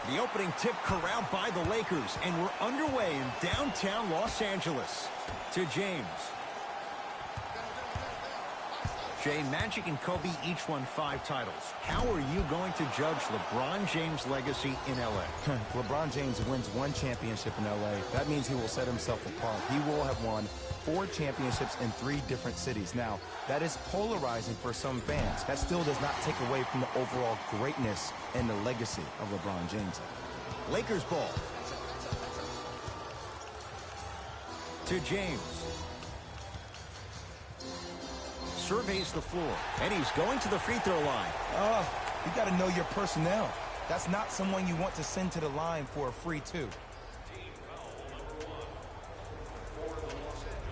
The opening tip corralled by the Lakers, and we're underway in downtown Los Angeles. To James. Jay, Magic and Kobe each won 5 titles. How are you going to judge LeBron James' legacy in L.A.? LeBron James wins 1 championship in L.A. That means he will set himself apart. He will have won 4 championships in 3 different cities. Now, that is polarizing for some fans. That still does not take away from the overall greatness and the legacy of LeBron James. Lakers ball. To James. Surveys the floor, and he's going to the free throw line. You got to know your personnel. That's not someone you want to send to the line for a free 2.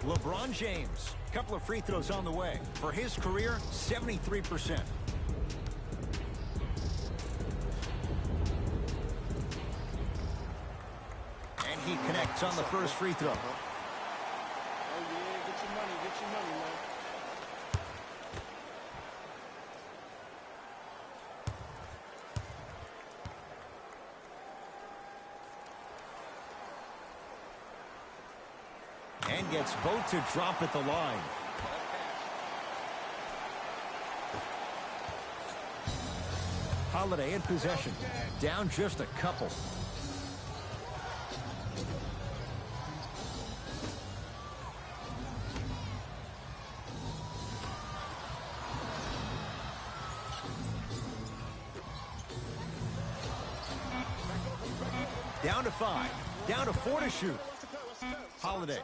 LeBron James, couple of free throws on the way. For his career, 73%. And he connects on the first free throw. And gets both to drop at the line. Holiday in possession. Down just a couple. Down to 5. Down to 4 to shoot. Holiday.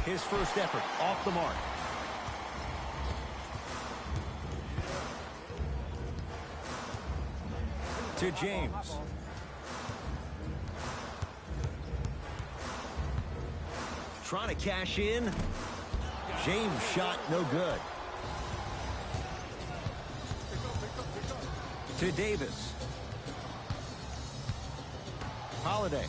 His first effort off the mark. To James. Trying to cash in. James' shot no good. To Davis. Holiday.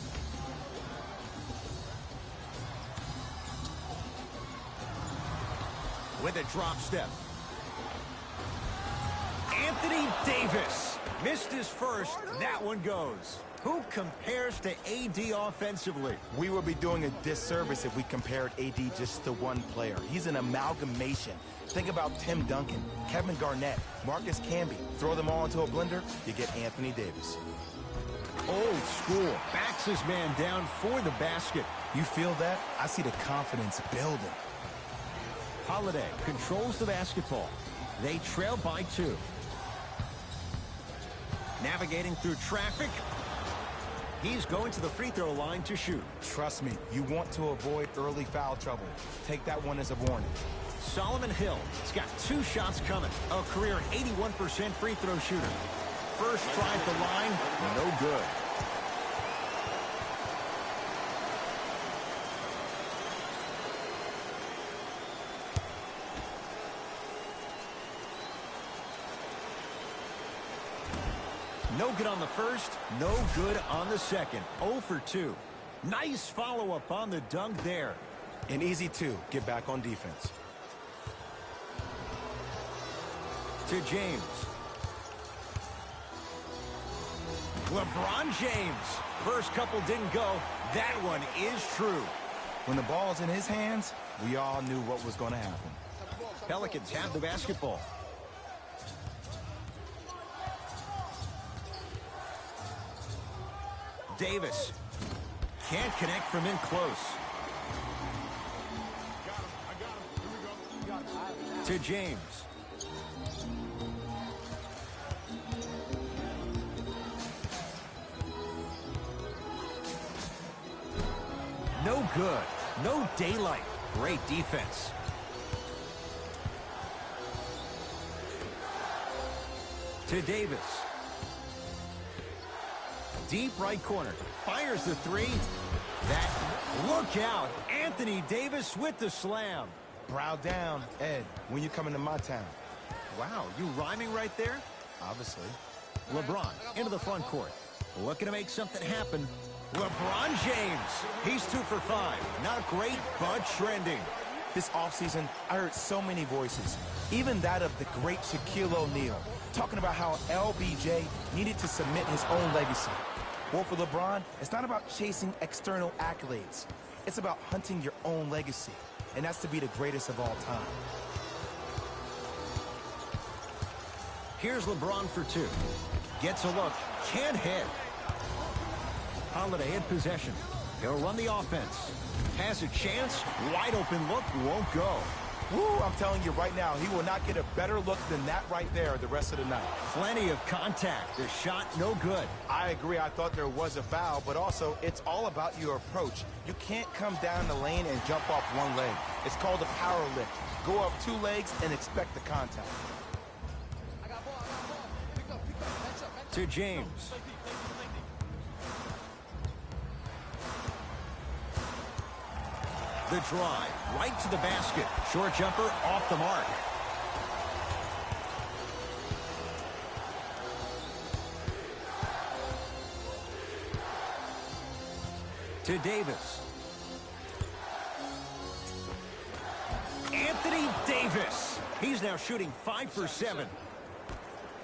With a drop step. Anthony Davis missed his first. That one goes. Who compares to AD offensively? We would be doing a disservice if we compared AD just to one player. He's an amalgamation. Think about Tim Duncan, Kevin Garnett, Marcus Camby. Throw them all into a blender, you get Anthony Davis. Old school. Backs his man down for the basket. You feel that? I see the confidence building. Holiday controls the basketball. They trail by 2. Navigating through traffic. He's going to the free throw line to shoot. Trust me, you want to avoid early foul trouble. Take that one as a warning. Solomon Hill has got 2 shots coming. A career 81% free throw shooter. First try at the line, no good. No good on the first, no good on the second. 0 for 2. Nice follow-up on the dunk there. An easy 2. Get back on defense. To James. LeBron James. First couple didn't go. That one is true. When the ball's in his hands, we all knew what was going to happen. Pelicans have the basketball. Davis can't connect from in close. To James. No good. No daylight. Great defense. To Davis. Deep right corner. Fires the 3. Look out. Anthony Davis with the slam. Brow down, Ed, when you come into my town. Wow, you rhyming right there? Obviously. LeBron into the front court. Looking to make something happen. LeBron James. He's 2 for 5. Not great, but trending. This offseason, I heard so many voices, even that of the great Shaquille O'Neal, talking about how LBJ needed to submit his own legacy. Well, for LeBron, it's not about chasing external accolades. It's about hunting your own legacy, and that's to be the greatest of all time. Here's LeBron for two. Gets a look, can't hit. Holiday in possession. He'll run the offense. Has a chance, wide open look, won't go. Woo, I'm telling you right now, he will not get a better look than that right there the rest of the night. Plenty of contact. The shot no good. I agree. I thought there was a foul, but also it's all about your approach. You can't come down the lane and jump off one leg. It's called a power lift. Go up two legs and expect the contact. To James. The drive, right to the basket. Short jumper off the mark. To Davis. Anthony Davis. He's now shooting 5 for 7.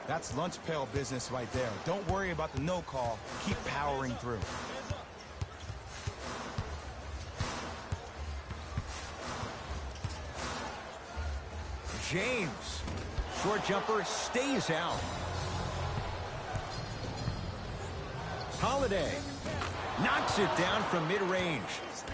That's lunch pail business right there. Don't worry about the no call. Keep powering through. James. Short jumper stays out. Holiday knocks it down from mid-range.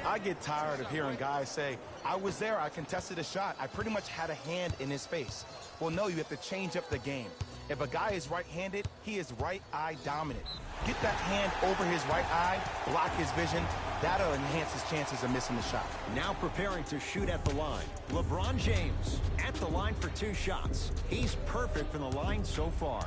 I get tired of hearing guys say, I was there, I contested a shot, I pretty much had a hand in his face. Well, no, you have to change up the game. If a guy is right-handed, he is right eye dominant. Get that hand over his right eye, block his vision. That'll enhance his chances of missing the shot. Now preparing to shoot at the line. LeBron James at the line for 2 shots. He's perfect from the line so far.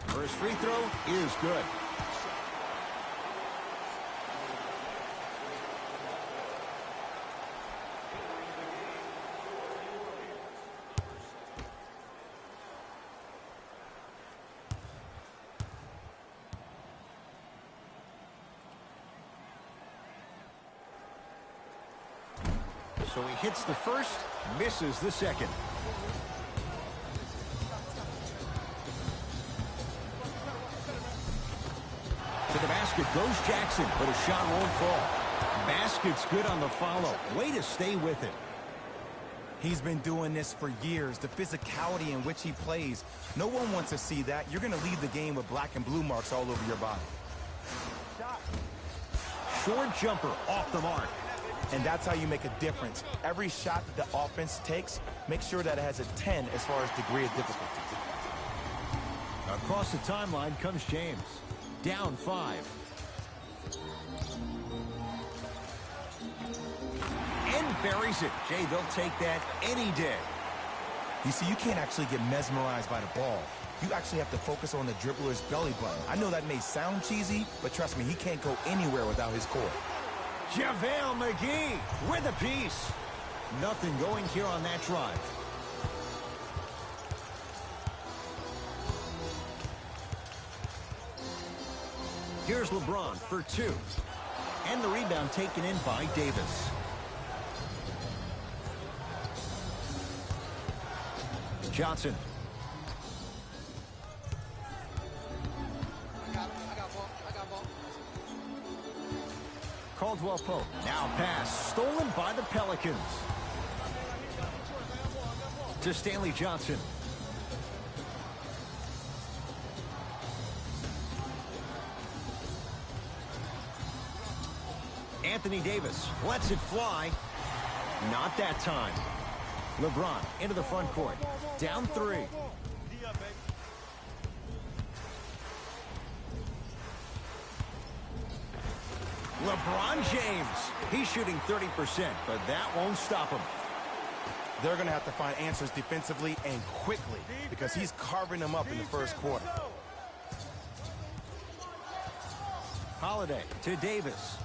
First free throw is good. So he hits the first, misses the second. To the basket goes Jackson, but a shot won't fall. Basket's good on the follow. Way to stay with it. He's been doing this for years. The physicality in which he plays. No one wants to see that. You're going to leave the game with black and blue marks all over your body. Short jumper off the mark. And that's how you make a difference. Every shot that the offense takes, make sure that it has a 10 as far as degree of difficulty. Across the timeline comes James. Down 5. And buries it. Jay, they'll take that any day. You see, you can't actually get mesmerized by the ball. You actually have to focus on the dribbler's belly button. I know that may sound cheesy, but trust me, he can't go anywhere without his core. JaVale McGee with a piece. Nothing going here on that drive. Here's LeBron for 2. And the rebound taken in by Davis. Johnson. Caldwell Pope. Now pass. Stolen by the Pelicans. To Stanley Johnson. Anthony Davis lets it fly. Not that time. LeBron into the front court. Down 3. LeBron James. He's shooting 30%, but that won't stop him. They're going to have to find answers defensively and quickly because he's carving them up in the first quarter. Holiday to Davis.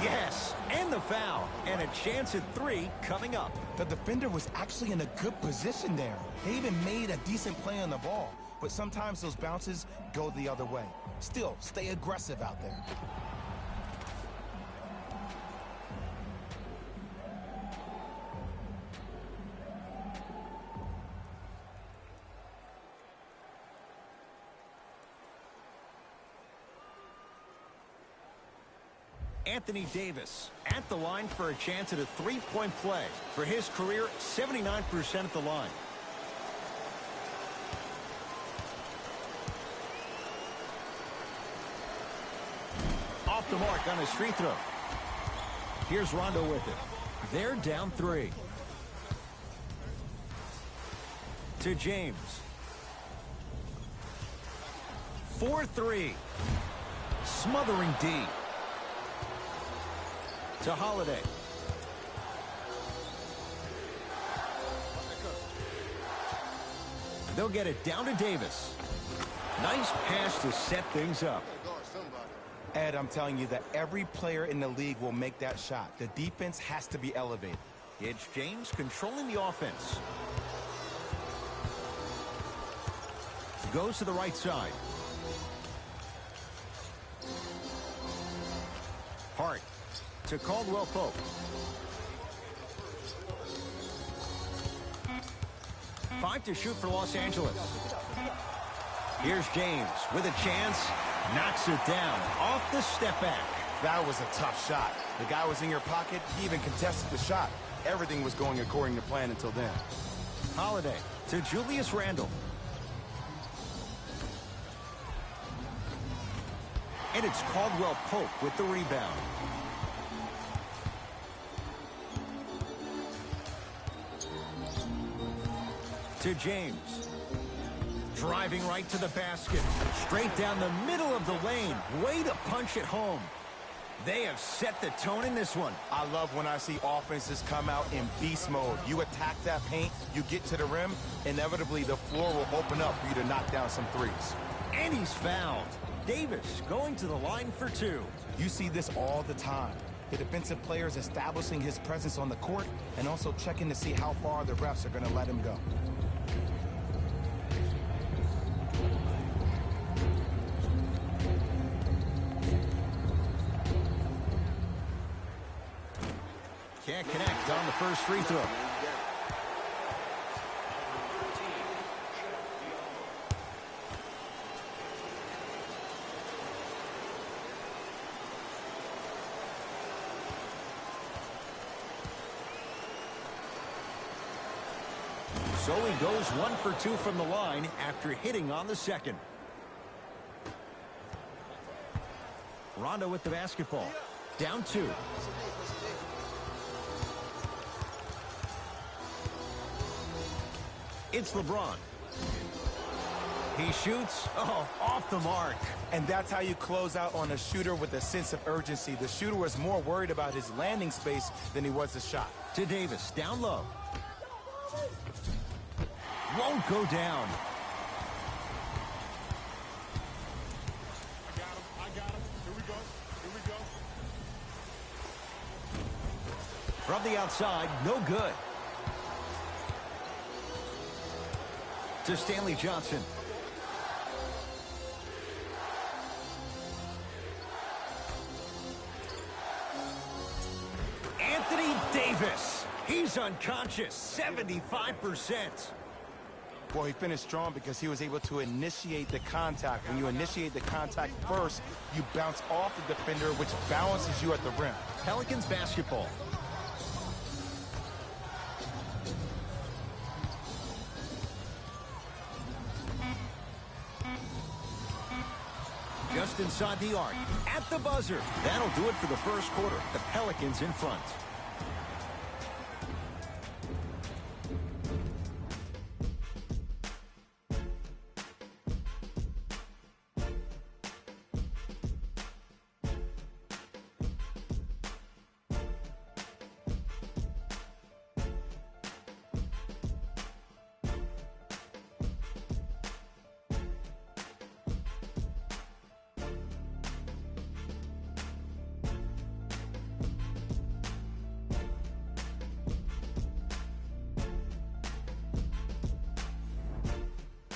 Yes, and the foul. And a chance at 3 coming up. The defender was actually in a good position there. They even made a decent play on the ball. But sometimes those bounces go the other way. Still, stay aggressive out there. Anthony Davis at the line for a chance at a three-point play. For his career, 79% at the line. Off the mark on his free throw. Here's Rondo with it. They're down 3. To James. 4-3. Smothering D. To Holiday. They'll get it down to Davis. Nice pass to set things up. Ed, I'm telling you that every player in the league will make that shot. The defense has to be elevated. It's James controlling the offense. Goes to the right side. Hart to Caldwell Pope. Five to shoot for Los Angeles. Here's James with a chance. Knocks it down off the step back. That was a tough shot. The guy was in your pocket. He even contested the shot. Everything was going according to plan until then. Holiday to Julius Randle. And it's Caldwell Pope with the rebound. To James. Driving right to the basket. Straight down the middle of the lane. Way to punch it home. They have set the tone in this one. I love when I see offenses come out in beast mode. You attack that paint, you get to the rim, inevitably the floor will open up for you to knock down some threes. And he's fouled. Davis going to the line for 2. You see this all the time. The defensive player is establishing his presence on the court and also checking to see how far the refs are going to let him go. Can't connect on the first free throw. So he goes 1 for 2 from the line after hitting on the second. Rondo with the basketball. Down 2. It's LeBron. He shoots. Oh, off the mark. And that's how you close out on a shooter with a sense of urgency. The shooter was more worried about his landing space than he was the shot. To Davis, down low. Won't go down. I got him. Here we go. From the outside, no good. To Stanley Johnson. Anthony Davis. He's unconscious. 75%. Well, he finished strong because he was able to initiate the contact. When you initiate the contact first, you bounce off the defender, which balances you at the rim. Pelicans basketball. Just inside the arc. At the buzzer. That'll do it for the first quarter. The Pelicans in front.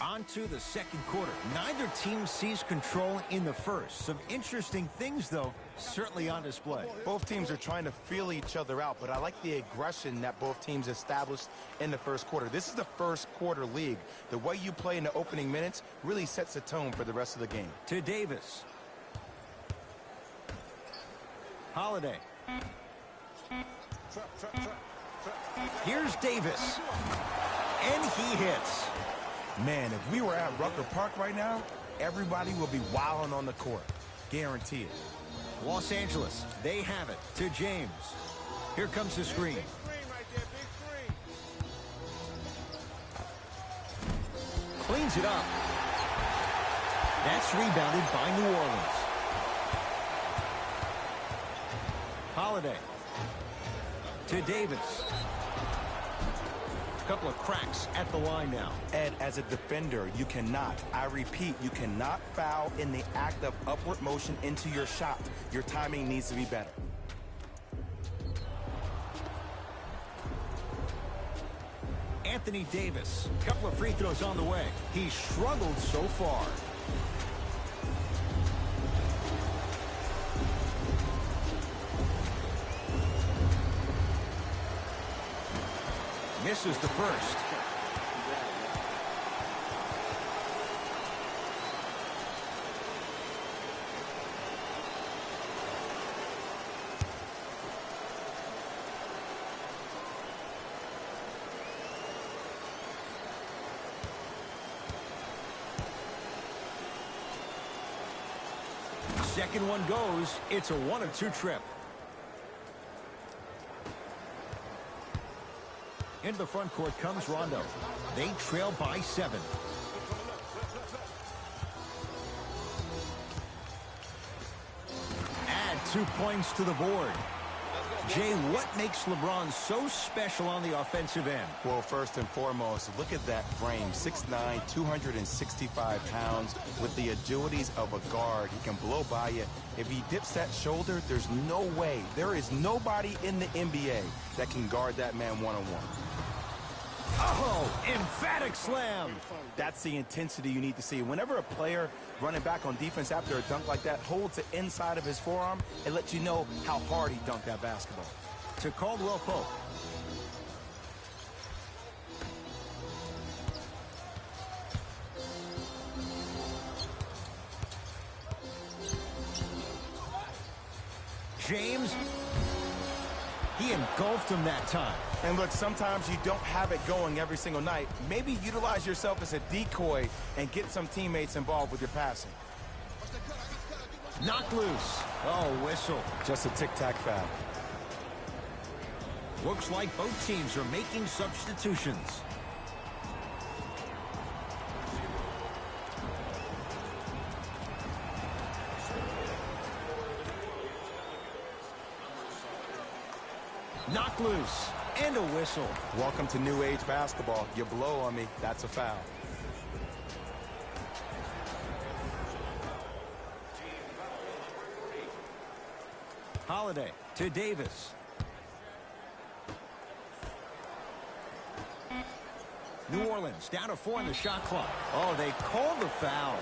On to the second quarter. Neither team sees control in the first. Some interesting things, though, certainly on display. Both teams are trying to feel each other out, but I like the aggression that both teams established in the first quarter. This is the first quarter league. The way you play in the opening minutes really sets the tone for the rest of the game. To Davis. Holiday. Here's Davis. And he hits. Man, if we were at Rucker Park right now, everybody will be wilding on the court. Guarantee it. Los Angeles, they have it to James. Here comes the screen. Big screen right there, big screen. Cleans it up. That's rebounded by New Orleans. Holiday. To Davis. A couple of cracks at the line now. Ed, as a defender, you cannot, I repeat, you cannot foul in the act of upward motion into your shot. Your timing needs to be better. Anthony Davis. A couple of free throws on the way. He struggled so far. Misses the first. Second one goes. It's a 1-of-2 trip. Into the front court comes Rondo. They trail by 7. Add 2 points to the board. Jay, what makes LeBron so special on the offensive end? Well, first and foremost, look at that frame. 6'9", 265 pounds with the agilities of a guard. He can blow by you. If he dips that shoulder, there's no way. There is nobody in the NBA that can guard that man one-on-one. Oh, emphatic slam. That's the intensity you need to see. Whenever a player running back on defense after a dunk like that holds the inside of his forearm, it lets you know how hard he dunked that basketball. To Caldwell Pope. James. He engulfed him that time. And look, sometimes you don't have it going every single night. Maybe utilize yourself as a decoy and get some teammates involved with your passing. Knocked loose. Oh, whistle. Just a tic-tac foul. Looks like both teams are making substitutions. Knocked loose. And a whistle. Welcome to new age basketball. You blow on me, that's a foul. Holiday to Davis. New Orleans down to 4 in the shot clock. Oh, they called the foul.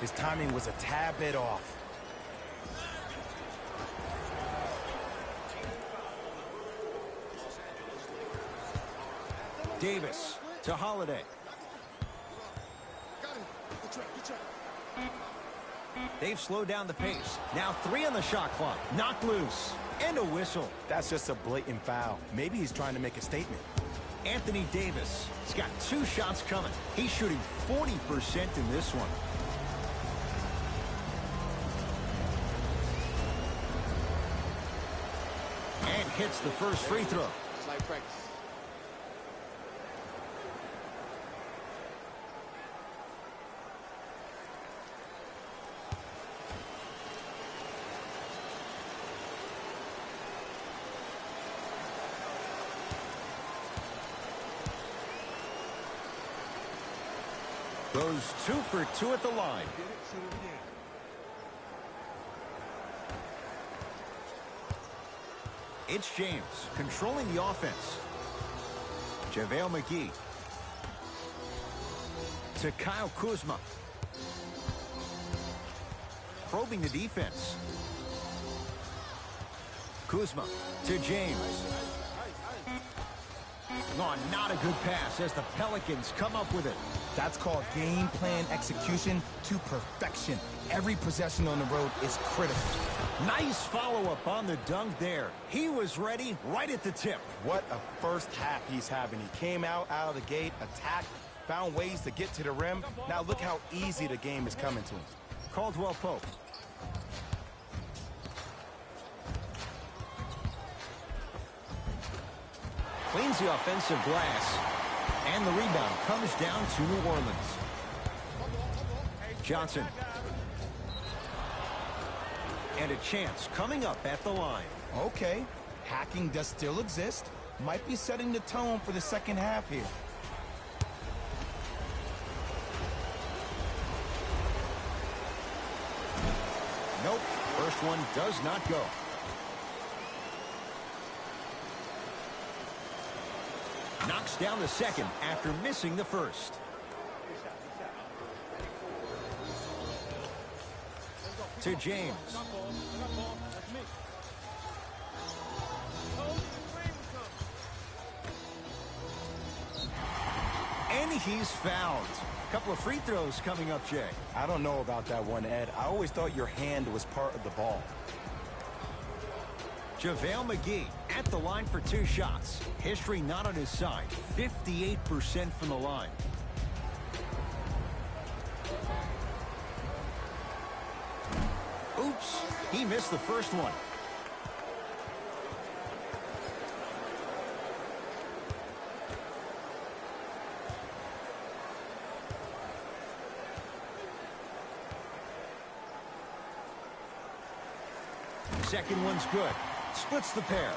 His timing was a tad bit off. Davis to Holiday. They've slowed down the pace. Now 3 on the shot clock. Knocked loose. And a whistle. That's just a blatant foul. Maybe he's trying to make a statement. Anthony Davis. He's got 2 shots coming. He's shooting 40% in this one. And hits the first free throw. It's like practice. Goes 2 for 2 at the line. It's James controlling the offense. JaVale McGee to Kyle Kuzma. Probing the defense. Kuzma to James. Oh, not a good pass as the Pelicans come up with it. That's called game plan execution to perfection. Every possession on the road is critical. Nice follow-up on the dunk there. He was ready right at the tip. What a first half he's having. He came out of the gate, attacked, found ways to get to the rim. Now look how easy the game is coming to him. Caldwell Pope. Cleans the offensive glass. And the rebound comes down to New Orleans. Johnson. And a chance coming up at the line. Okay, hacking does still exist. Might be setting the tone for the second half here. Nope, first one does not go. Knocks down the second after missing the first. To James. And he's fouled. A couple of free throws coming up, Jay. I don't know about that one, Ed. I always thought your hand was part of the ball. JaVale McGee at the line for 2 shots. History not on his side. 58% from the line. Oops, he missed the first one. Second one's good. Splits the pair.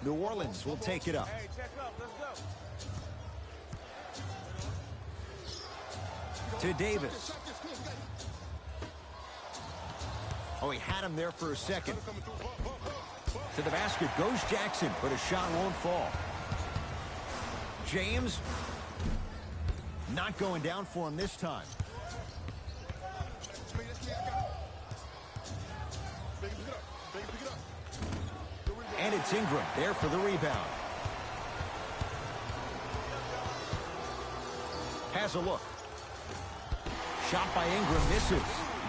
New Orleans will take it up. Hey, check up. Let's go. To Davis. Oh, he had him there for a second. To the basket goes Jackson, but a shot won't fall. James. Not going down for him this time. And it's Ingram there for the rebound. Has a look. Shot by Ingram misses.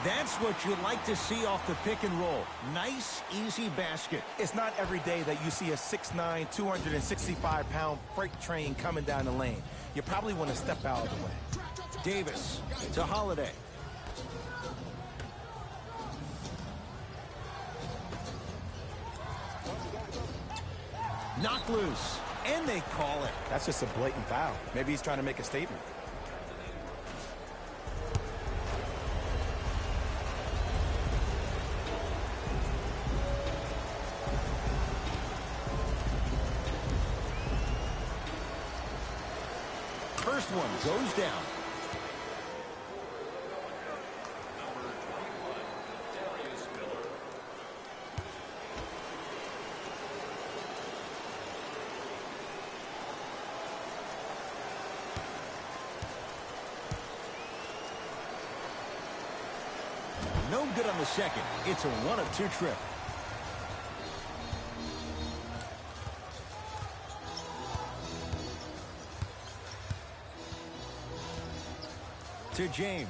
That's what you like to see off the pick and roll. Nice, easy basket. It's not every day that you see a 6'9", 265-pound freight train coming down the lane. You probably want to step out of the way. Davis to Holiday. Knocked loose, and they call it. That's just a blatant foul. Maybe he's trying to make a statement. First one goes down. No good on the second. It's a 1 of 2 trip. To James.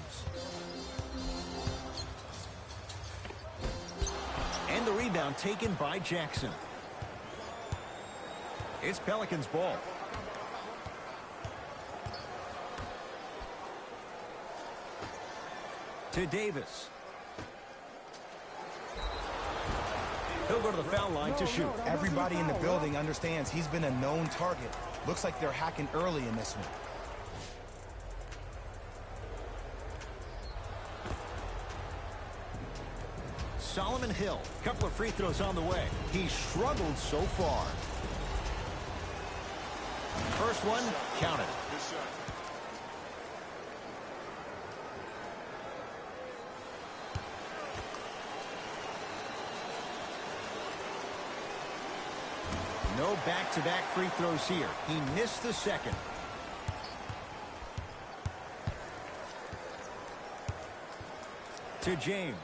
And the rebound taken by Jackson. It's Pelicans ball. To Davis. He'll go to the foul line to shoot. Everybody in the building understands he's been a known target. Looks like they're hacking early in this one. Solomon Hill, couple of free throws on the way. He struggled so far. First one, counted. No back-to-back free throws here. He missed the second. To James.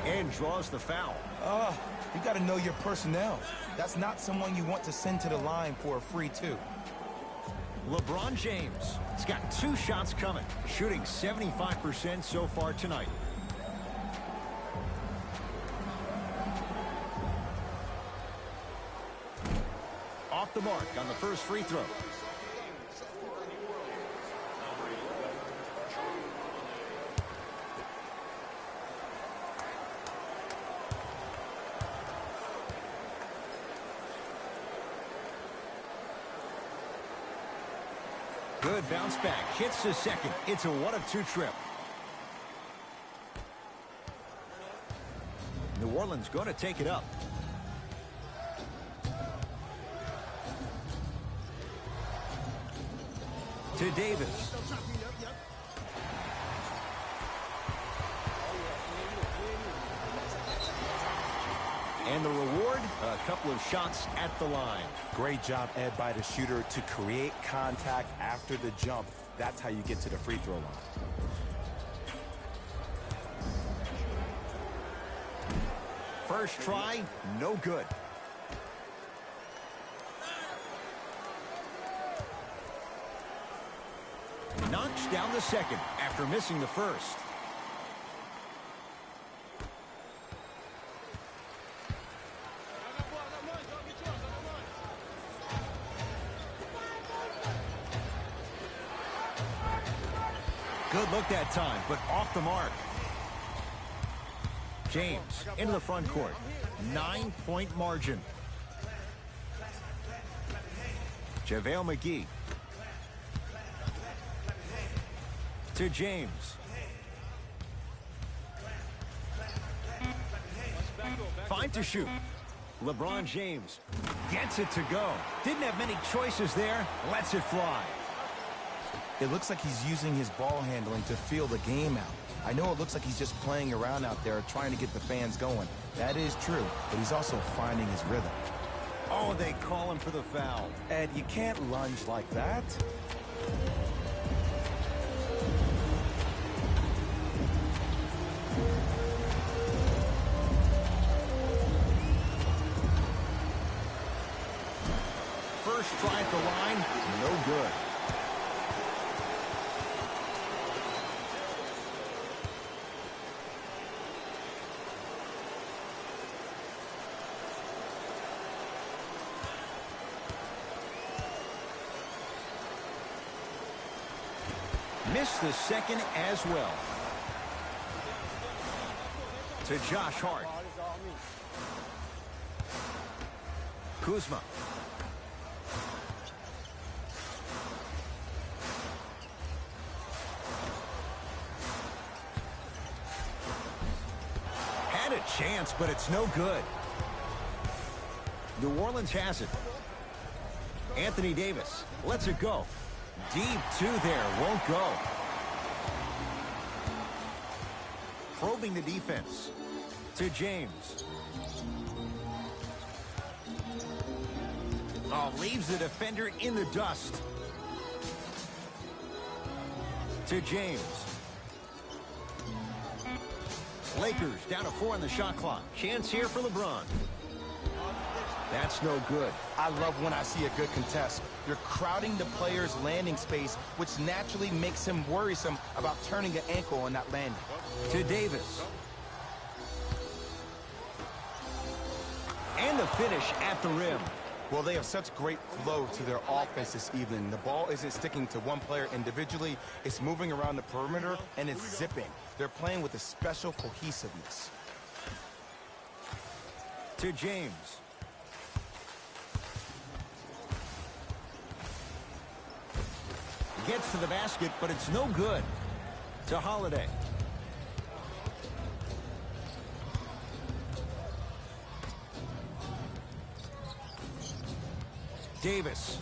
And draws the foul. You got to know your personnel. That's not someone you want to send to the line for a free two. LeBron James. He's got 2 shots coming, shooting 75% so far tonight. Off the mark on the first free throw. Good bounce back. Hits the second. It's a 1-of-2 trip. New Orleans going to take it up. To Davis. And the reward, a couple of shots at the line. Great job, Ed, by the shooter to create contact after the jump. That's how you get to the free throw line. First try, no good. Knocks down the second after missing the first. Good look that time, but off the mark. James into the front court. 9-point margin. JaVale McGee. To James. Five to shoot. LeBron James gets it to go. Didn't have many choices there. Lets it fly. It looks like he's using his ball handling to feel the game out. I know it looks like he's just playing around out there trying to get the fans going. That is true, but he's also finding his rhythm. Oh, they call him for the foul. Ed, you can't lunge like that. First try at the line, no good. Missed the second as well. To Josh Hart. Kuzma. Had a chance, but it's no good. New Orleans has it. Anthony Davis lets it go. Deep two there, won't go. Probing the defense. To James. Oh, leaves the defender in the dust. To James. Lakers down to 4 on the shot clock. Chance here for LeBron. That's no good. I love when I see a good contest. You're crowding the player's landing space, which naturally makes him worrisome about turning an ankle on that landing. To Davis. And the finish at the rim. Well, they have such great flow to their offense this evening. The ball isn't sticking to one player individually. It's moving around the perimeter, and it's zipping. They're playing with a special cohesiveness. To James. Gets to the basket, but it's no good. To Holiday. Davis.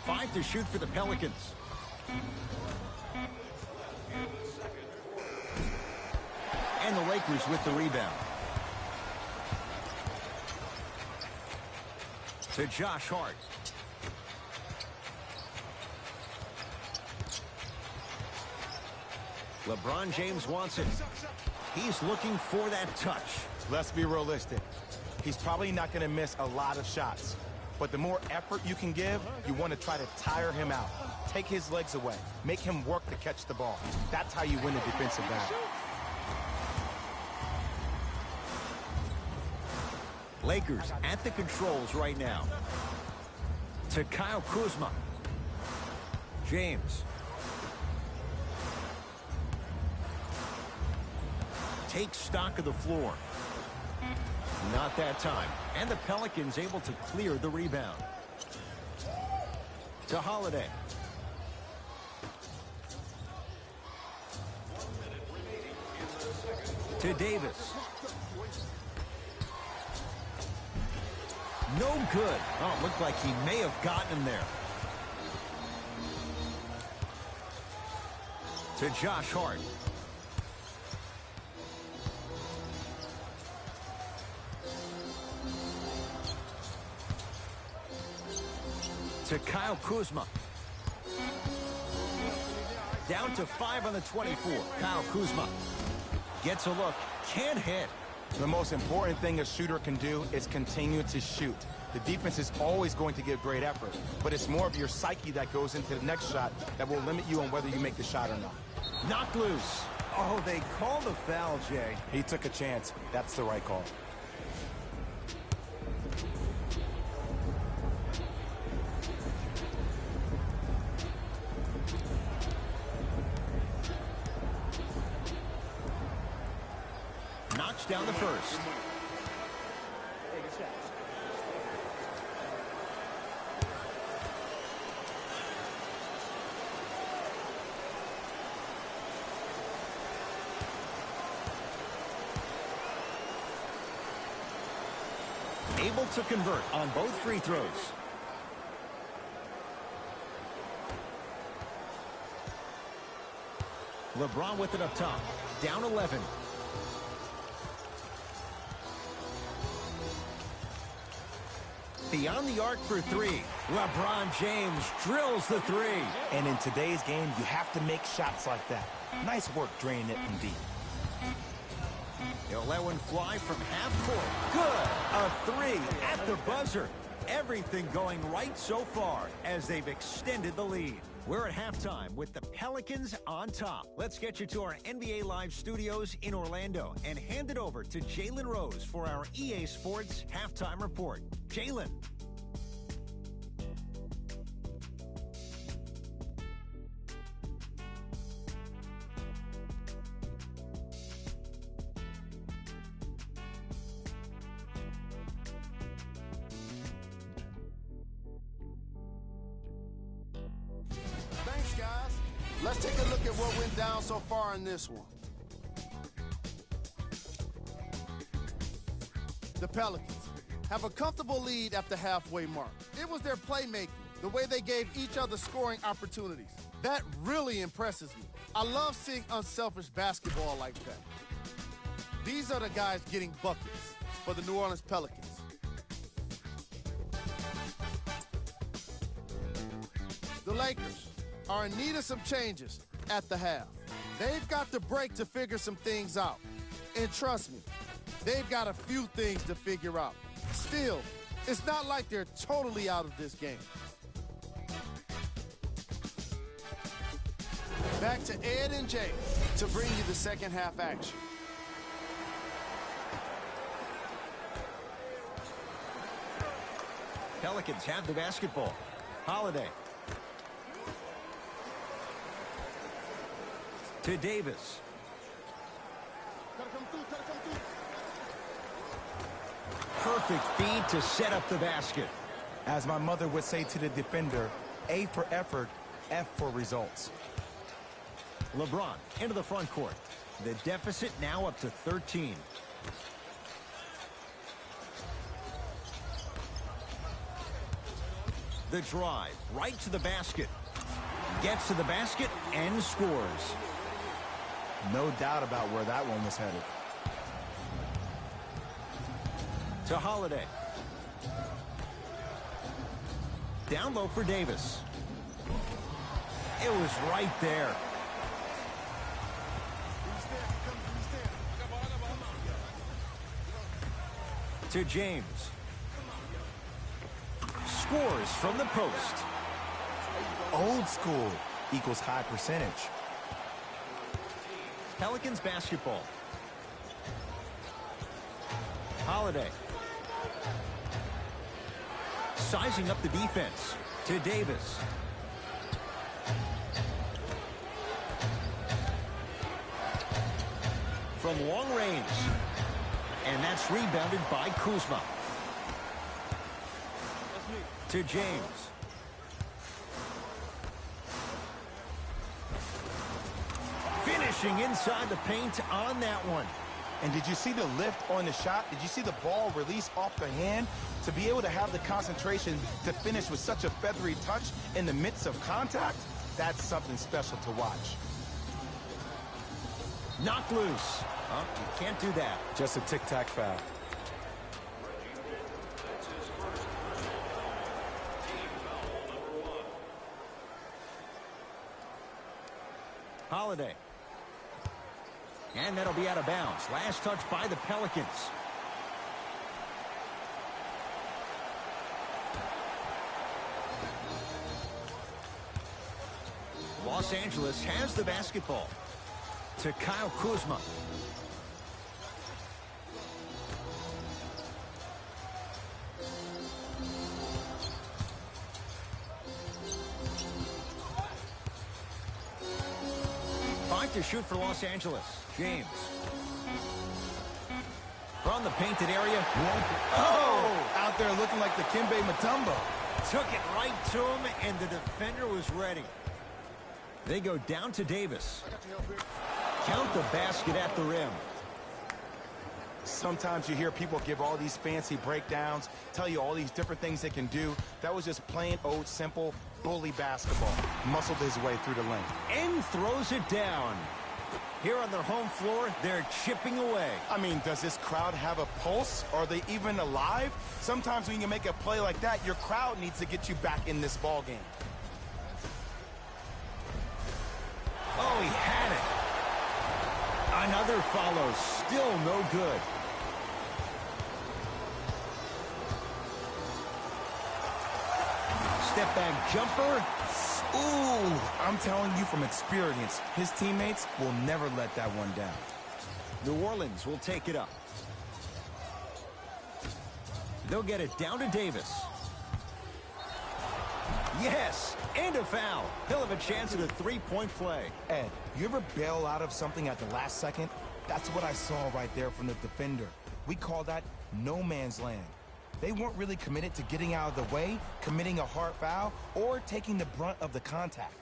Five to shoot for the Pelicans. And the Lakers with the rebound. To Josh Hart. LeBron James wants it. He's looking for that touch. Let's be realistic. He's probably not going to miss a lot of shots. But the more effort you can give, you want to try to tire him out. Take his legs away. Make him work to catch the ball. That's how you win a defensive battle. Lakers at the controls right now. To Kyle Kuzma. James. Takes stock of the floor. Not that time. And the Pelicans able to clear the rebound. To Holiday. To Davis. No good. Oh, it looked like he may have gotten him there. To Josh Hart. To Kyle Kuzma. Down to 5 on the 24. Kyle Kuzma gets a look. Can't hit. The most important thing a shooter can do is continue to shoot. The defense is always going to give great effort, but it's more of your psyche that goes into the next shot that will limit you on whether you make the shot or not. Knocked loose. Oh, they call the foul, Jay. He took a chance. That's the right call. Knocks down the first. Able to convert on both free throws. LeBron with it up top. Down 11. Beyond the arc for three. LeBron James drills the three. And in today's game, you have to make shots like that. Nice work draining it from deep. He'll let one fly from half court. Good. A three at the buzzer. Everything going right so far as they've extended the lead. We're at halftime with the Pelicans on top. Let's get you to our NBA Live studios in Orlando and hand it over to Jalen Rose for our EA Sports halftime report. Jalen. Thanks, guys. Let's take a look at what went down so far in this one. The Pelicans have a comfortable lead at the halfway mark. It was their playmaking, the way they gave each other scoring opportunities. That really impresses me. I love seeing unselfish basketball like that. These are the guys getting buckets for the New Orleans Pelicans. The Lakers are in need of some changes at the half. They've got the break to figure some things out. And trust me, they've got a few things to figure out. Still, it's not like they're totally out of this game. Back to Ed and Jay to bring you the second half action. Pelicans have the basketball. Holiday. To Davis. Perfect feed to set up the basket. As my mother would say to the defender, A for effort, F for results. LeBron into the front court. The deficit now up to 13. The drive right to the basket. Gets to the basket and scores. No doubt about where that one was headed. To Holiday. Down low for Davis. It was right there. To James. Scores from the post. Old school equals high percentage. Pelicans basketball. Holiday. Sizing up the defense. To Davis. From long range. And that's rebounded by Kuzma. To James. Finishing inside the paint on that one. And did you see the lift on the shot? Did you see the ball release off the hand? To be able to have the concentration to finish with such a feathery touch in the midst of contact, that's something special to watch. Knocked loose. You can't do that. Just a tic-tac foul. Holiday. And that'll be out of bounds. Last touch by the Pelicans. Los Angeles has the basketball. To Kyle Kuzma. To shoot for Los Angeles. James. From the painted area. Oh! Out there looking like the Kimbe Mutombo. Took it right to him, and the defender was ready. They go down to Davis. Count the basket at the rim. Sometimes you hear people give all these fancy breakdowns, tell you all these different things they can do. That was just plain old simple bully basketball. Muscled his way through the lane. And throws it down. Here on their home floor, they're chipping away. I mean, does this crowd have a pulse? Are they even alive? Sometimes when you make a play like that, your crowd needs to get you back in this ball game. Oh, he had it. Another follow, still no good. Step back jumper. Ooh, I'm telling you from experience, his teammates will never let that one down. New Orleans will take it up. They'll get it down to Davis. Yes, and a foul. He'll have a chance at a three-point play. Ed, you ever bail out of something at the last second? That's what I saw right there from the defender. We call that no man's land. They weren't really committed to getting out of the way, committing a hard foul, or taking the brunt of the contact.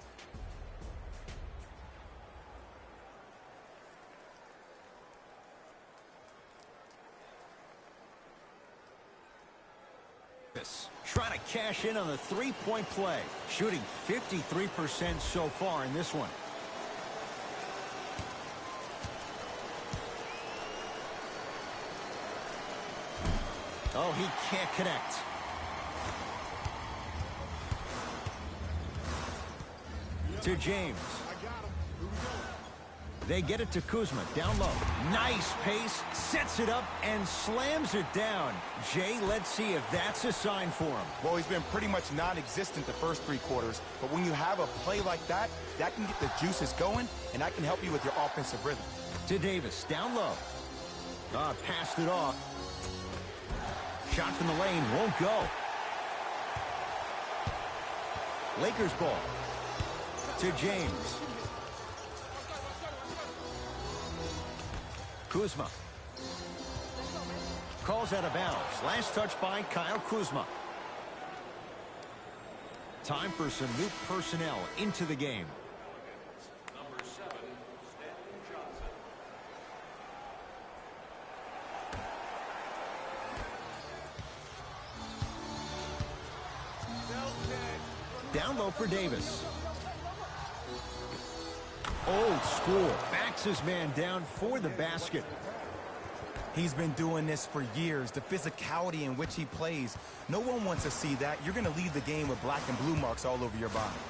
Trying to cash in on the three-point play. Shooting 53% so far in this one. Oh, he can't connect. To James. They get it to Kuzma, down low. Nice pace, sets it up, and slams it down. Jay, let's see if that's a sign for him. Well, he's been pretty much non-existent the first three quarters, but when you have a play like that, that can get the juices going, and that can help you with your offensive rhythm. To Davis, down low. Passed it off. Shot from the lane, won't go. Lakers ball. To James. Kuzma. Calls out of bounds. Last touch by Kyle Kuzma. Time for some new personnel into the game. Number 7, Stanley Johnson. Down low for Davis. Old school. Backs his man down for the basket. He's been doing this for years. The physicality in which he plays. No one wants to see that. You're going to leave the game with black and blue marks all over your body.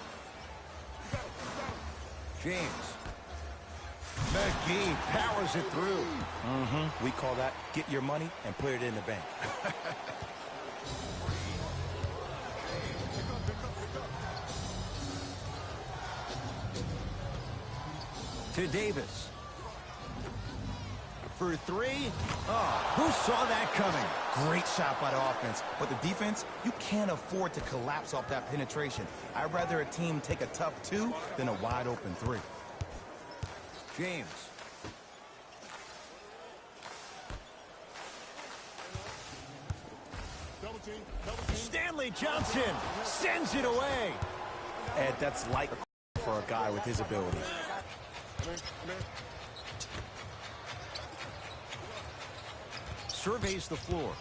James. McGee powers it through. We call that get your money and put it in the bank. To Davis. For three. Oh, who saw that coming? Great shot by the offense, but the defense, you can't afford to collapse off that penetration. I'd rather a team take a tough 2 than a wide open 3. James. Stanley Johnson sends it away. Ed, that's like for a guy with his ability. Surveys the floor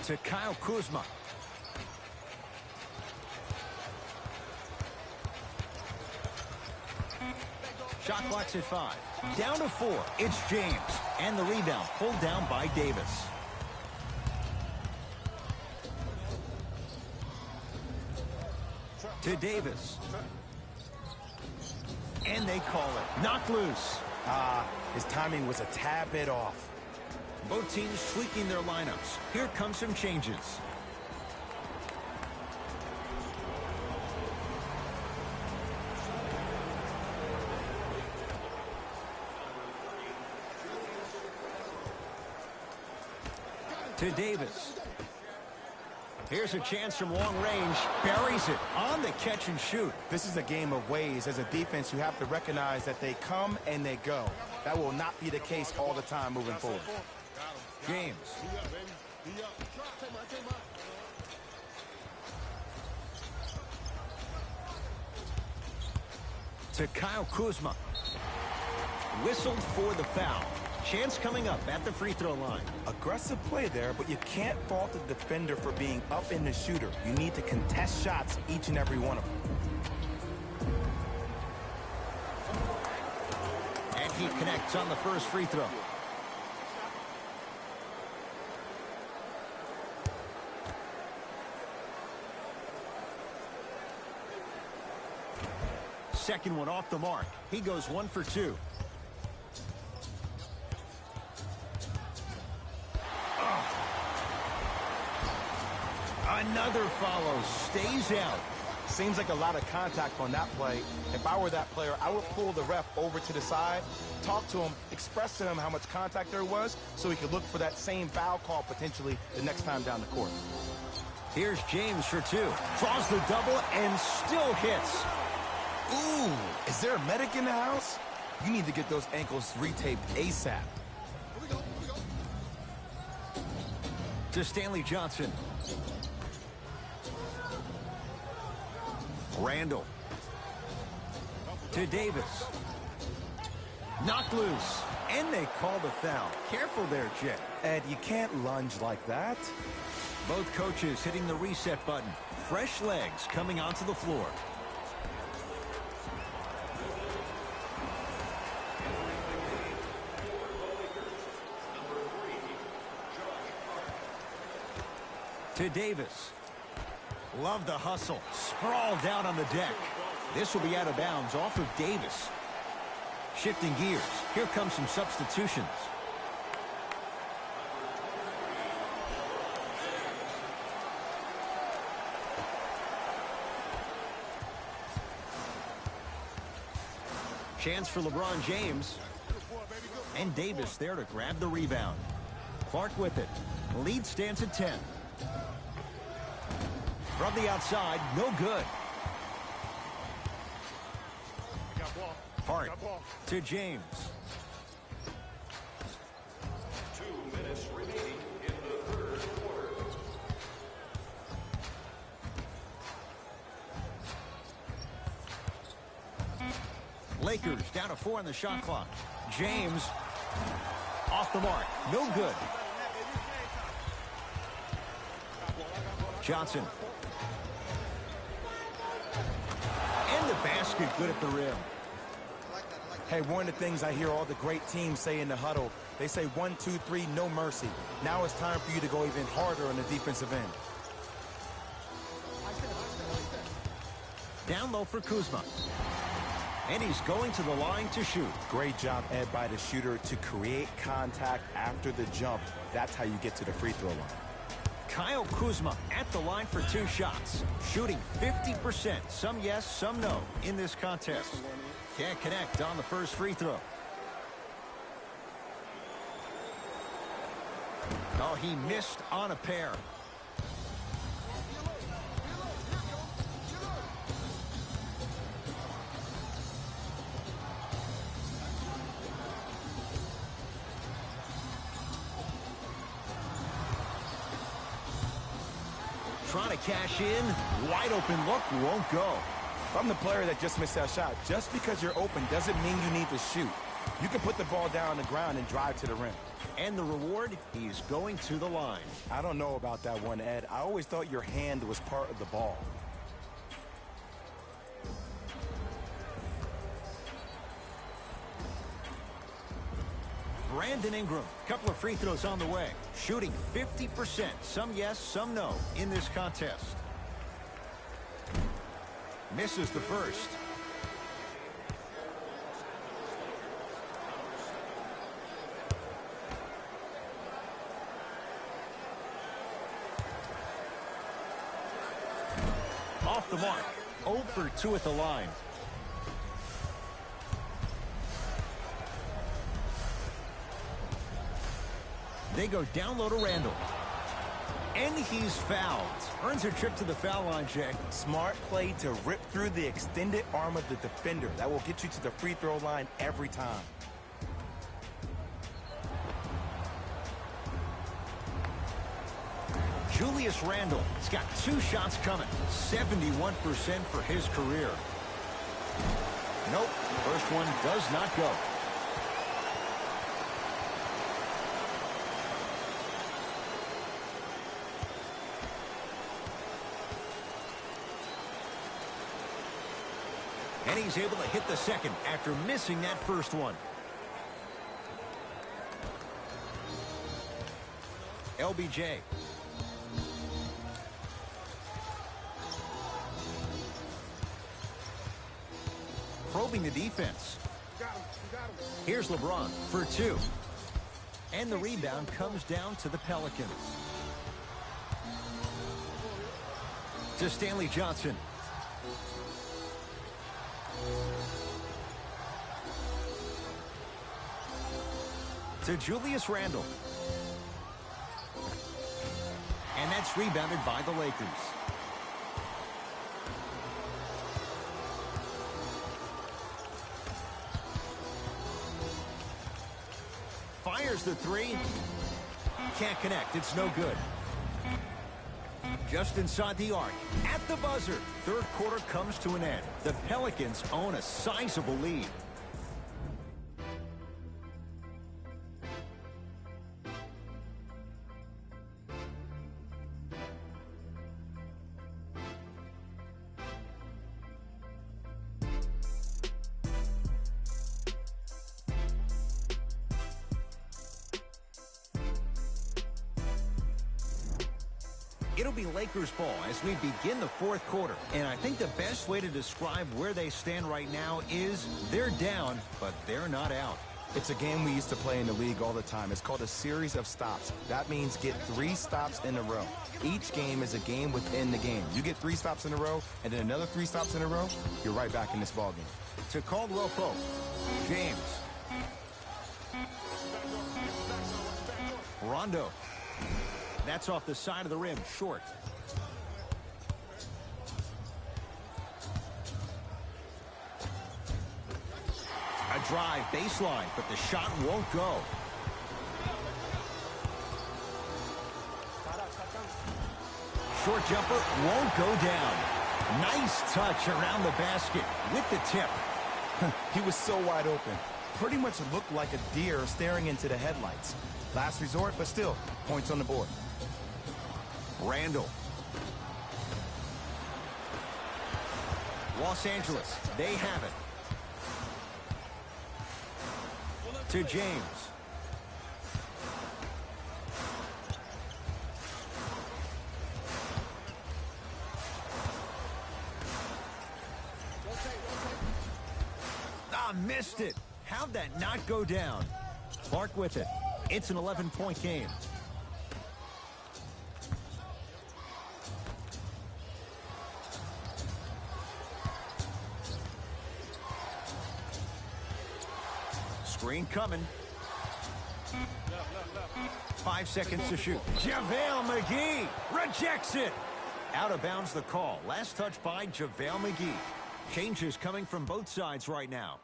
to Kyle Kuzma. Shot clock's at 5. Down to 4. It's James. And the rebound pulled down by Davis. To Davis. And they call it. Knocked loose. His timing was a tad bit off. Both teams tweaking their lineups. Here come some changes. To Davis. Here's a chance from long range. Buries it on the catch and shoot. This is a game of ways. As a defense, you have to recognize that they come and they go. That will not be the case all the time moving forward. James. To Kyle Kuzma. Whistled for the foul. Chance coming up at the free throw line. Aggressive play there, but you can't fault the defender for being up in the shooter. You need to contest shots, each and every one of them. And he connects on the first free throw. Second one off the mark. He goes 1 for 2. Another follow. Stays out. Seems like a lot of contact on that play. If I were that player, I would pull the ref over to the side, talk to him, express to him how much contact there was so he could look for that same foul call potentially the next time down the court. Here's James for 2. Draws the double and still hits. Ooh, is there a medic in the house? You need to get those ankles retaped ASAP. To Stanley Johnson. Randall. To Davis. Knocked loose. And they call the foul. Careful there, Jay. Ed, you can't lunge like that. Both coaches hitting the reset button. Fresh legs coming onto the floor. To Davis. Love the hustle. Sprawled out on the deck. This will be out of bounds off of Davis. Shifting gears. Here comes some substitutions. Chance for LeBron James. And Davis there to grab the rebound. Clark with it. Lead stands at 10. From the outside, no good. Hart to James. 2 minutes remaining in the third quarter. Lakers down to 4 on the shot clock. James off the mark. No good. Johnson. And the basket good at the rim. Hey, one of the things I hear all the great teams say in the huddle, they say 1, 2, 3, no mercy. Now it's time for you to go even harder on the defensive end. Down low for Kuzma. And he's going to the line to shoot. Great job, Ed, by the shooter to create contact after the jump. That's how you get to the free throw line. Kyle Kuzma at the line for 2 shots. Shooting 50%. Some yes, some no in this contest. Can't connect on the first free throw. Oh, he missed on a pair. Trying to cash in. Wide open look, won't go. I'm the player that just missed that shot. Just because you're open doesn't mean you need to shoot. You can put the ball down on the ground and drive to the rim. And the reward, he's going to the line. I don't know about that one, Ed. I always thought your hand was part of the ball. Brandon Ingram, couple of free throws on the way. Shooting 50%. Some yes, some no in this contest. Misses the first. Off the mark. 0 for 2 at the line. They go down low to Randall. And he's fouled. Earns a trip to the foul line, Jay. Smart play to rip through the extended arm of the defender. That will get you to the free throw line every time. Julius Randle has got 2 shots coming. 71% for his career. Nope. First one does not go. And he's able to hit the second after missing that first one. LBJ. Probing the defense. Here's LeBron for 2. And the rebound comes down to the Pelicans. To Stanley Johnson. To Julius Randle. And that's rebounded by the Lakers. Fires the 3. Can't connect. It's no good. Just inside the arc. At the buzzer. Third quarter comes to an end. The Pelicans own a sizable lead. It'll be Lakers ball as we begin the fourth quarter. And I think the best way to describe where they stand right now is they're down, but they're not out. It's a game we used to play in the league all the time. It's called a series of stops. That means get 3 stops in a row. Each game is a game within the game. You get 3 stops in a row, and then another 3 stops in a row, you're right back in this ball game. To Caldwell Pope. James. Rondo. That's off the side of the rim, short. A drive, baseline, but the shot won't go. Short jumper won't go down. Nice touch around the basket with the tip. He was so wide open. Pretty much looked like a deer staring into the headlights. Last resort, but still, points on the board. Randall. Los Angeles, they have it. To James. missed it. How'd that not go down? Clark with it. It's an 11-point game. Screen coming. 5 seconds to shoot. JaVale McGee rejects it. Out of bounds the call. Last touch by JaVale McGee. Changes coming from both sides right now.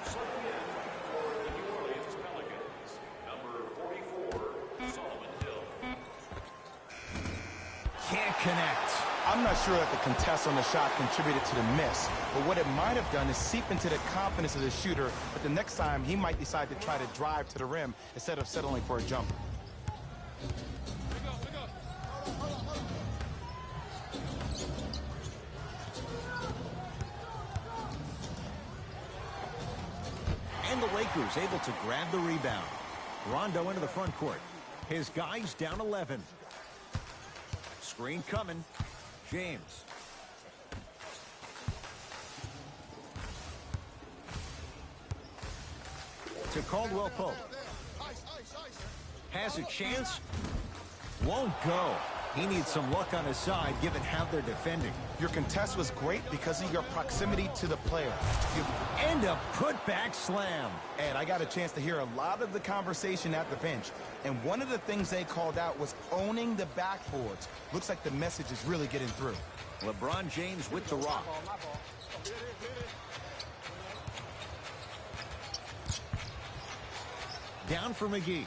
Subbing in for the New Orleans Pelicans, number 44, Solomon Hill. Can't connect. I'm not sure that the contest on the shot contributed to the miss, but what it might have done is seep into the confidence of the shooter, but the next time he might decide to try to drive to the rim instead of settling for a jumper. And the Lakers able to grab the rebound. Rondo into the front court. His guys down 11. Screen coming. James. To Caldwell Pope. Has a chance. Won't go. He needs some luck on his side given how they're defending. Your contest was great because of your proximity to the player. And a putback slam. And I got a chance to hear a lot of the conversation at the bench. And one of the things they called out was owning the backboards. Looks like the message is really getting through. LeBron James with the rock. Down for McGee.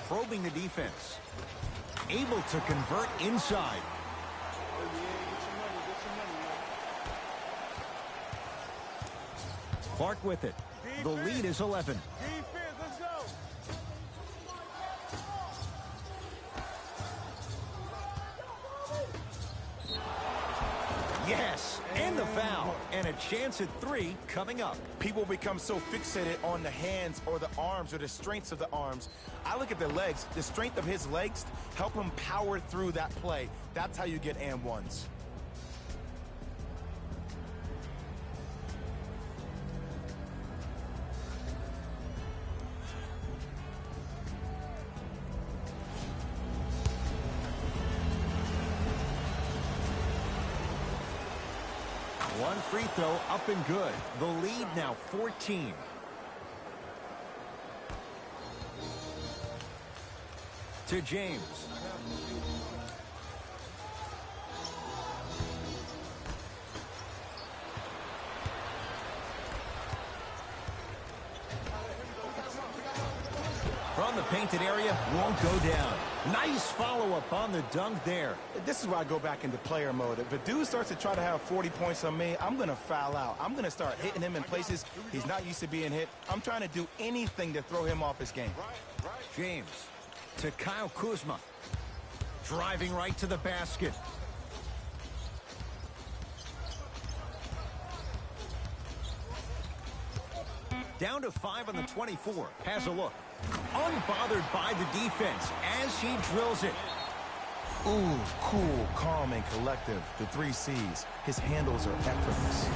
Probing the defense. Able to convert inside. Clark with it. The lead is 11. Yes, and the foul. And a chance at 3 coming up. People become so fixated on the hands or the arms or the strengths of the arms. I look at the legs. The strength of his legs help him power through that play. That's how you get and ones. One free throw up and good. The lead now 14. To James. From the painted area, won't go down. Nice follow-up on the dunk there. This is where I go back into player mode. If a dude starts to try to have 40 points on me, I'm going to foul out. I'm going to start hitting him in places he's not used to being hit. I'm trying to do anything to throw him off his game. James to Kyle Kuzma. Driving right to the basket. Down to 5 on the 24. Has a look. Unbothered by the defense as he drills it. Ooh, cool, calm, and collective. The 3 C's. His handles are effortless.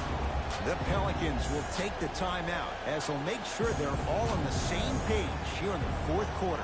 The Pelicans will take the timeout as they'll make sure they're all on the same page here in the fourth quarter.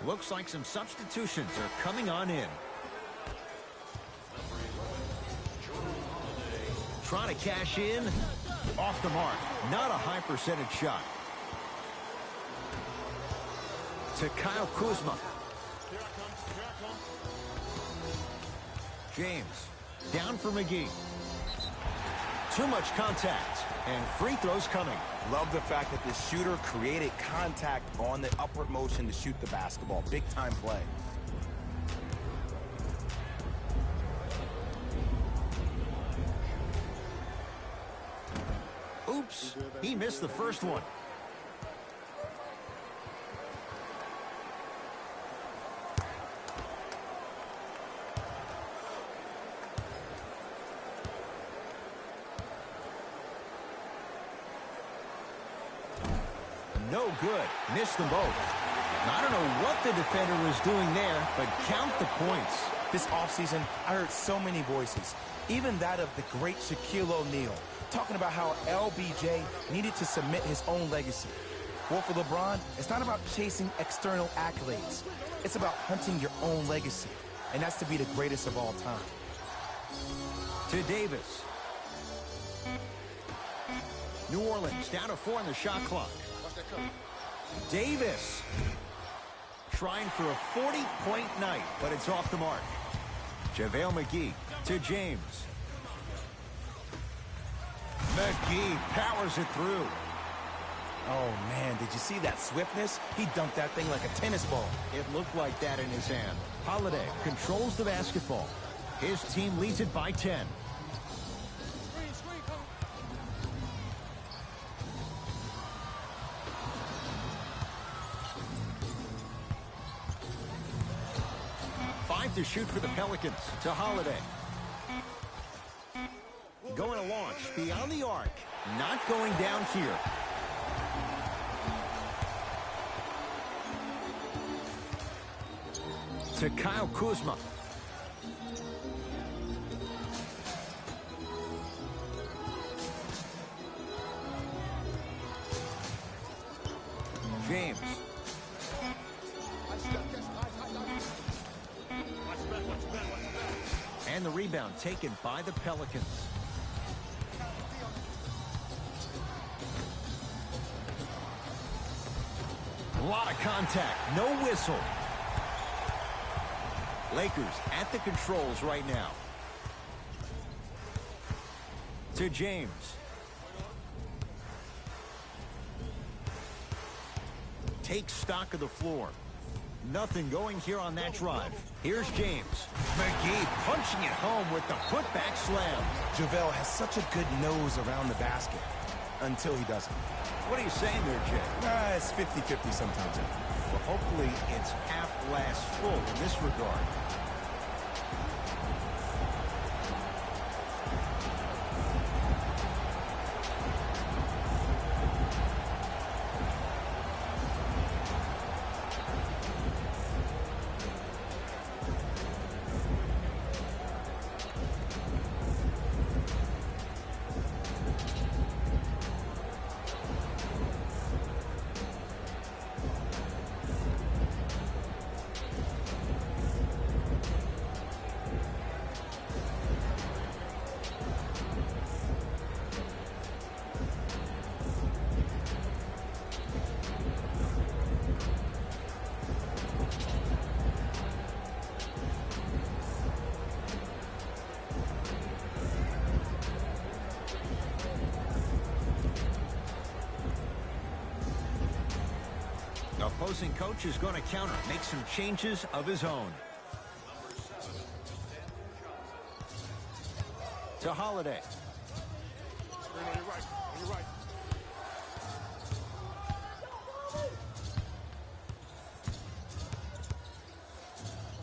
Looks like some substitutions are coming on in. trying to cash in. Off the mark. Not a high percentage shot. To Kyle Kuzma. James. Down for McGee. Too much contact. And free throws coming. Love the fact that the shooter created contact on the upward motion to shoot the basketball. Big time play. Oops, he missed the first one. No good. Missed them both. I don't know what the defender was doing there, but count the points. This offseason, I heard so many voices, even that of the great Shaquille O'Neal, talking about how LBJ needed to submit his own legacy. Well, for LeBron, it's not about chasing external accolades. It's about hunting your own legacy, and that's to be the greatest of all time. To Davis. New Orleans down to 4 on the shot clock. Davis trying for a 40-point night, but it's off the mark. JaVale McGee to James. McGee powers it through. Oh, man, did you see that swiftness? He dunked that thing like a tennis ball. It looked like that in his hand. Holiday controls the basketball. His team leads it by 10. To shoot for the Pelicans. To Holiday. Going to launch beyond the arc. Not going down here. To Kyle Kuzma. James. And the rebound taken by the Pelicans. A lot of contact. No whistle. Lakers at the controls right now. To James. Takes stock of the floor. Nothing going here on that drive. Here's James. McGee punching it home with the putback slam. JaVale has such a good nose around the basket until he doesn't. What are you saying there, Jay? It's 50-50 sometimes. Well, hopefully it's half glass full in this regard. Opposing coach is going to counter, make some changes of his own. To Holiday.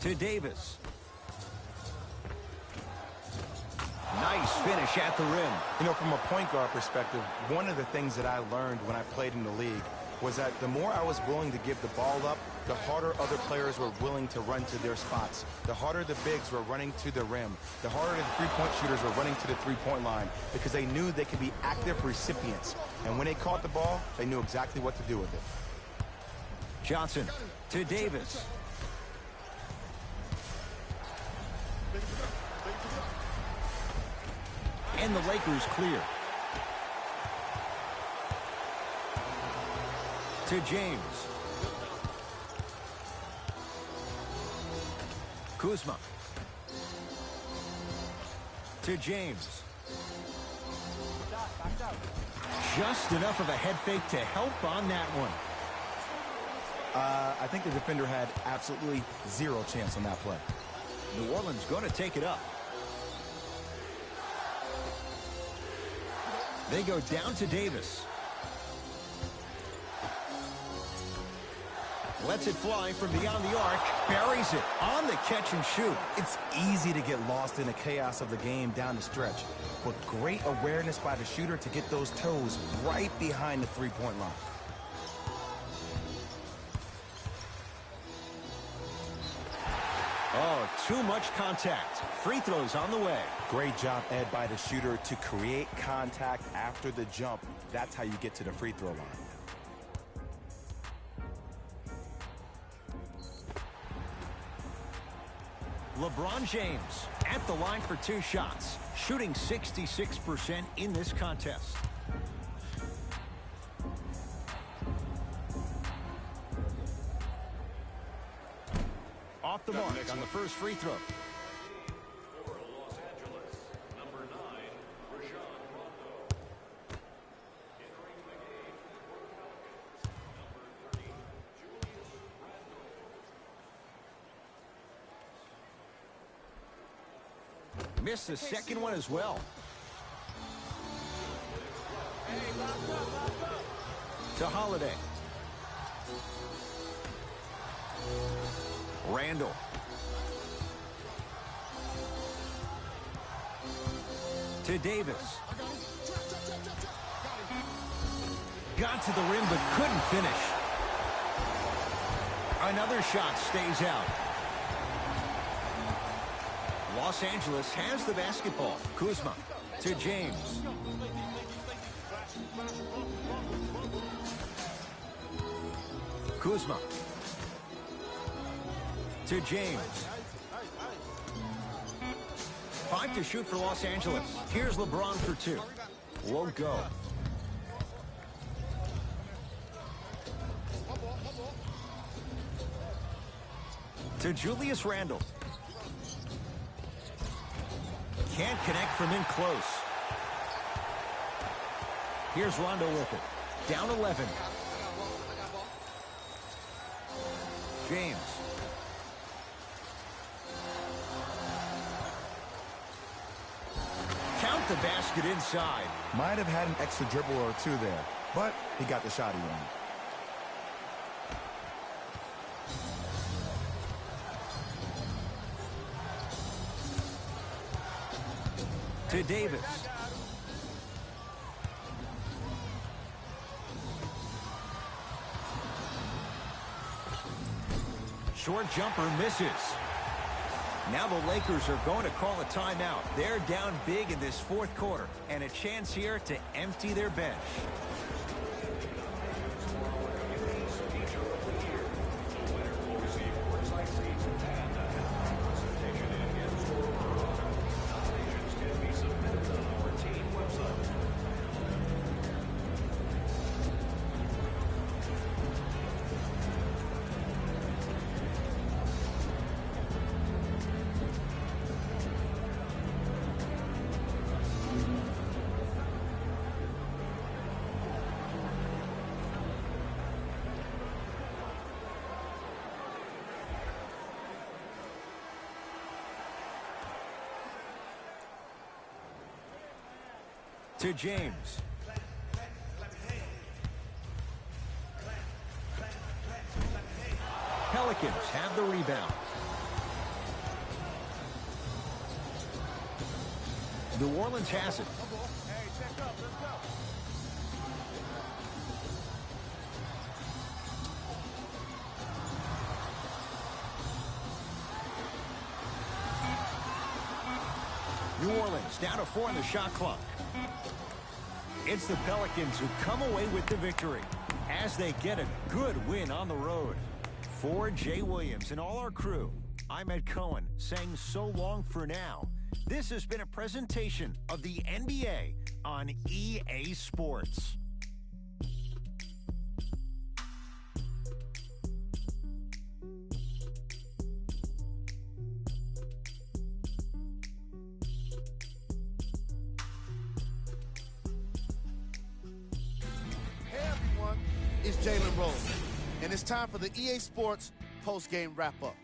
To Davis. Nice finish at the rim. You know, from a point guard perspective, one of the things that I learned when I played in the league was that the more I was willing to give the ball up, the harder other players were willing to run to their spots. The harder the bigs were running to the rim. The harder the three-point shooters were running to the three-point line because they knew they could be active recipients. And when they caught the ball, they knew exactly what to do with it. Johnson to Davis. And the Lakers clear. To James. Kuzma. To James. Just enough of a head fake to help on that one. I think the defender had absolutely zero chance on that play. New Orleans going to take it up. They go down to Davis. Lets it fly from beyond the arc. Buries it on the catch and shoot. It's easy to get lost in the chaos of the game down the stretch, but great awareness by the shooter to get those toes right behind the three-point line. Oh, too much contact. Free throws on the way. Great job, Ed, by the shooter to create contact after the jump. That's how you get to the free throw line. LeBron James at the line for 2 shots, shooting 66% in this contest. Off the mark on the first free throw. For Los Angeles, number 9, Rajon Rondo. Entering the game for Pelicans, number 30, Julius Randle. Missed the second one as well. To Holiday. Randle. To Davis. Got to the rim but couldn't finish. Another shot stays out. Los Angeles has the basketball. Kuzma to James. Kuzma to James. 5 to shoot for Los Angeles. Here's LeBron for 2. Won't go. To Julius Randle. Can't connect from in close. Here's Rondo with it. Down 11. James. Count the basket inside. Might have had an extra dribble or 2 there, but he got the shot he wanted. To Davis. Short jumper misses. Now the Lakers are going to call a timeout. They're down big in this 4th quarter, and a chance here to empty their bench. To James. Pelicans have the rebound. New Orleans has it. New Orleans down to 4 in the shot clock. It's the Pelicans who come away with the victory as they get a good win on the road. For Jay Williams and all our crew, I'm Ed Cohen saying so long for now. This has been a presentation of the NBA on EA Sports. Hey everyone, it's Jalen Rose, and it's time for the EA Sports post-game wrap-up.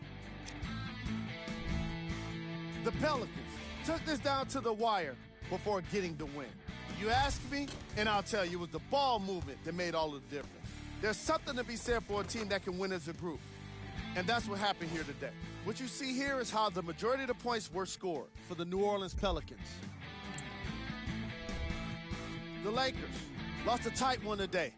The Pelicans took this down to the wire before getting the win. You ask me, and I'll tell you, it was the ball movement that made all the difference. There's something to be said for a team that can win as a group, and that's what happened here today. What you see here is how the majority of the points were scored for the New Orleans Pelicans. The Lakers lost a tight one today,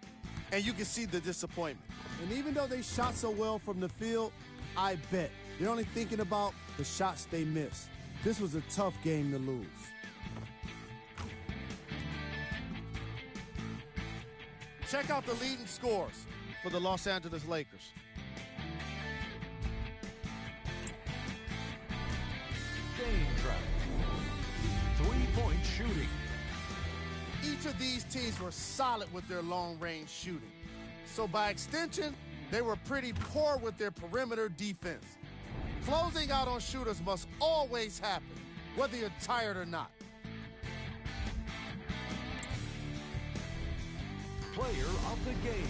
and you can see the disappointment. And even though they shot so well from the field, I bet they're only thinking about the shots they missed. This was a tough game to lose. Check out the leading scores for the Los Angeles Lakers. Game track. 3-point shooting. Each of these teams were solid with their long-range shooting. So by extension, they were pretty poor with their perimeter defense. Closing out on shooters must always happen, whether you're tired or not. Player of the game.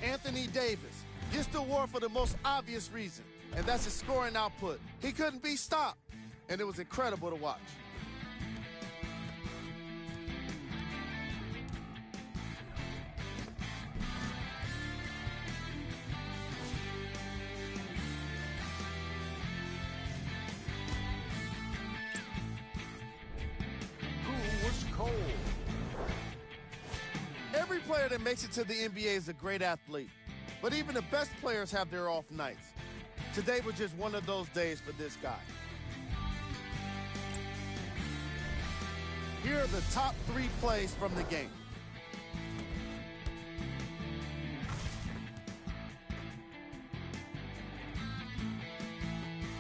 Anthony Davis gets the award for the most obvious reason, and that's his scoring output. He couldn't be stopped, and it was incredible to watch. Who was cold? Every player that makes it to the NBA is a great athlete, but even the best players have their off nights. Today was just one of those days for this guy. Here are the top 3 plays from the game.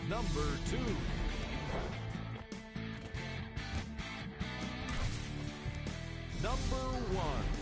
Number 2. Number 1.